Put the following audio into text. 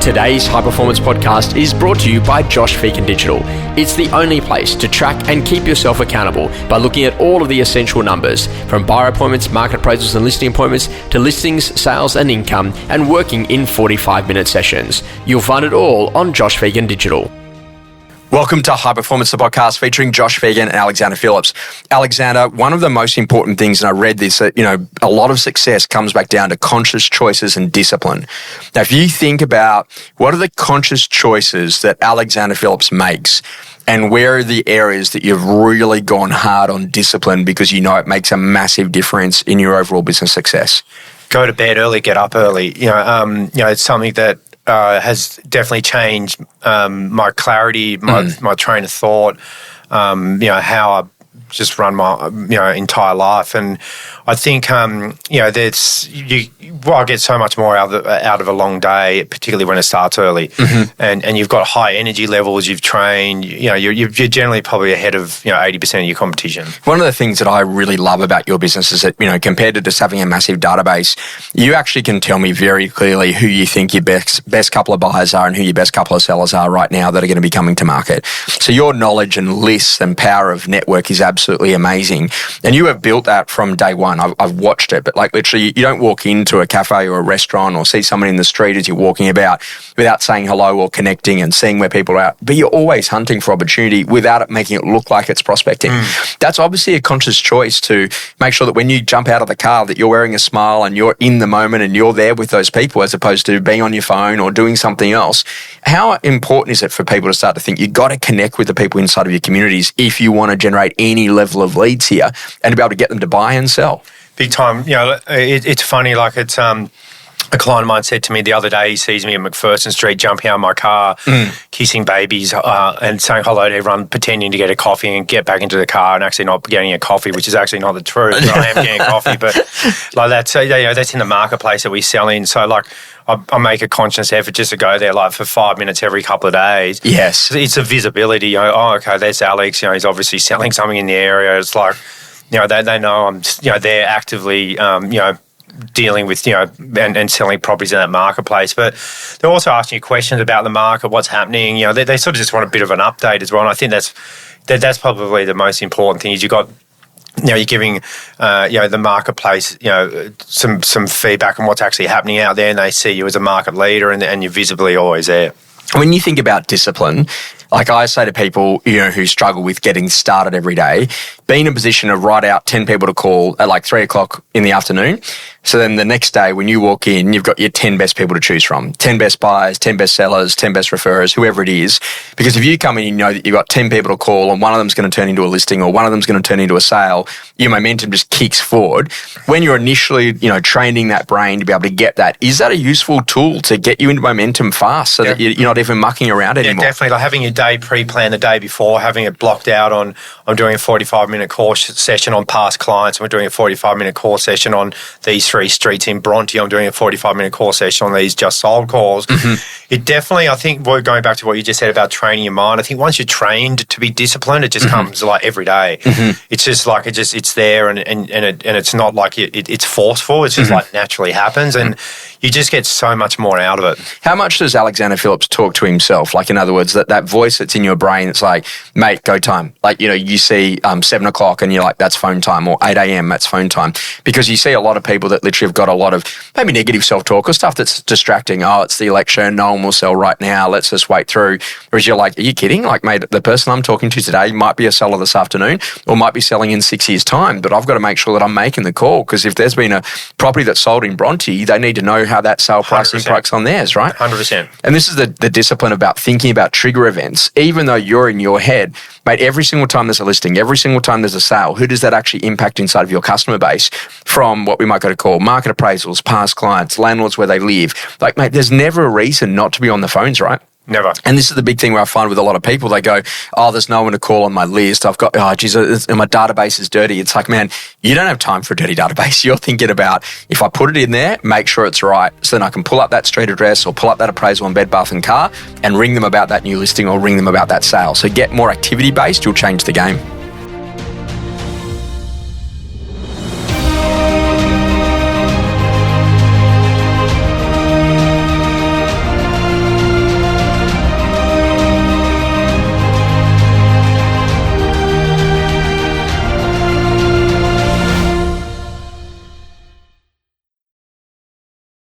Today's High Performance Podcast is brought to you by Phegan Digital. It's the only place to track and keep yourself accountable by looking at all of the essential numbers, from buyer appointments, market appraisals and listing appointments, to listings, sales and income, and working in 45-minute sessions. You'll find it all on Phegan Digital. Welcome to High Performance, the podcast featuring Josh Phegan and Alexander Phillips. Alexander, one of the most important things, and I read this, that, a lot of success comes back down to conscious choices and discipline. Now, if you think about what are the conscious choices that Alexander Phillips makes, and where are the areas that you've really gone hard on discipline because you know it makes a massive difference in your overall business success? Go to bed early, get up early. It's something that has definitely changed my clarity, my train of thought, how I just run my entire life. And I think I get so much more out of a long day, particularly when it starts early. Mm-hmm. and you've got high energy levels, you've trained, you're generally probably ahead of 80% of your competition. One of the things that I really love about your business is that compared to just having a massive database, you actually can tell me very clearly who you think your best couple of buyers are and who your best couple of sellers are right now that are going to be coming to market. So your knowledge and lists and power of network is absolutely amazing, and you have built that from day one. I've watched it, but literally, you don't walk into a cafe or a restaurant or see someone in the street as you're walking about without saying hello or connecting and seeing where people are at. But you're always hunting for opportunity without it making it look like it's prospecting. That's obviously a conscious choice to make sure that when you jump out of the car that you're wearing a smile and you're in the moment and you're there with those people as opposed to being on your phone or doing something else. How important is it for people to start to think you've got to connect with the people inside of your communities if you want to generate any level of leads here and to be able to get them to buy and sell? Big time. It's funny, it's a client of mine said to me the other day, he sees me at McPherson Street jumping out of my car, kissing babies and saying hello to everyone, pretending to get a coffee and get back into the car and actually not getting a coffee, which is actually not the truth. I am getting a coffee, but that's in the marketplace that we sell in. So I make a conscious effort just to go there for 5 minutes every couple of days. Yes. It's a visibility. Okay, there's Alex. He's obviously selling something in the area. It's they know I'm, they're actively, dealing with, and selling properties in that marketplace. But they're also asking you questions about the market, what's happening. They sort of just want a bit of an update as well. And I think that's probably the most important thing is you've got, you're giving, the marketplace, some feedback on what's actually happening out there, and they see you as a market leader and you're visibly always there. When you think about discipline, I say to people, who struggle with getting started every day, be in a position to write out 10 people to call at 3 o'clock in the afternoon. So then the next day when you walk in, you've got your 10 best people to choose from, 10 best buyers, 10 best sellers, 10 best referrers, whoever it is. Because if you come in and you know that you've got 10 people to call and one of them's going to turn into a listing or one of them's going to turn into a sale, your momentum just kicks forward. When you're initially, training that brain to be able to get that, is that a useful tool to get you into momentum fast so that you're not even mucking around anymore? Yeah, definitely. Having your day pre-planned the day before, having it blocked out on, I'm doing a 45-minute course session on past clients, and we're doing a 45-minute course session on these 3 streets in Bronte. I'm doing a 45-minute course session on these just sold calls. Mm-hmm. It definitely, I think, going back to what you just said about training your mind, I think once you're trained to be disciplined, it just comes every day. Mm-hmm. It's just it's there and it's not it's forceful. It's just naturally happens, and you just get so much more out of it. How much does Alexander Phillips talk to himself? In other words, that voice that's in your brain, it's mate, go time. You see 7 o'clock and you're that's phone time, or 8 a.m, that's phone time. Because you see a lot of people that literally have got a lot of maybe negative self-talk or stuff that's distracting. Oh, it's the election, no one will sell right now, let's just wait through. Whereas you're are you kidding? Mate, the person I'm talking to today might be a seller this afternoon or might be selling in 6 years' time, but I've got to make sure that I'm making the call, because if there's been a property that's sold in Bronte, they need to know how that sale price impacts on theirs, right? 100%. And this is the discipline about thinking about trigger events, even though you're in your head, mate, every single time there's a listing, every single time there's a sale, who does that actually impact inside of your customer base from what we might go to call market appraisals, past clients, landlords where they live? Mate, there's never a reason not to be on the phones, right? Never. And this is the big thing where I find with a lot of people, they go, oh, there's no one to call on my list. I've got, my database is dirty. It's man, you don't have time for a dirty database. You're thinking about, if I put it in there, make sure it's right. So then I can pull up that street address or pull up that appraisal on Bed Bath & Car and ring them about that new listing or ring them about that sale. So get more activity based, you'll change the game.